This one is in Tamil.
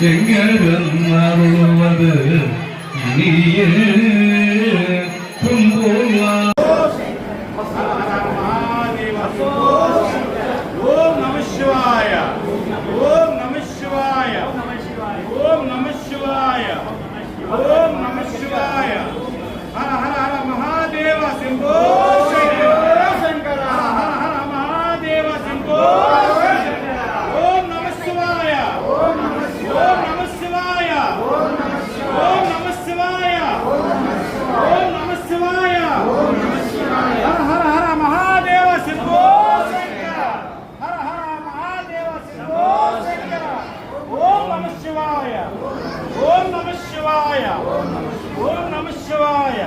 எங்கருவது நீயே கும்புலா. ஓம் நம சிவாய, ஓம் நம சிவாய, ஓம் நம சிவாய, ஓம் நம சிவாய. ஹர ஹர ஹர மகாதேவ சிம்போ சங்கர, ஹர ஹர மகாதேவ சிம்போ சங்கர. ஓம் நம சிவாய, ஓம் நம சிவாய, ஓம் நம சிவாய, ஓம் நம சிவாய, ஓம் நம சிவாய. ஹர ஹர ஹர மகாதேவ சிம்போ சங்கர, ஹர ஹர மகாதேவ சிம்போ சங்கர. ஓம் நம சிவாய, ஓம் நம சிவாய, ஓம் நம சிவாய.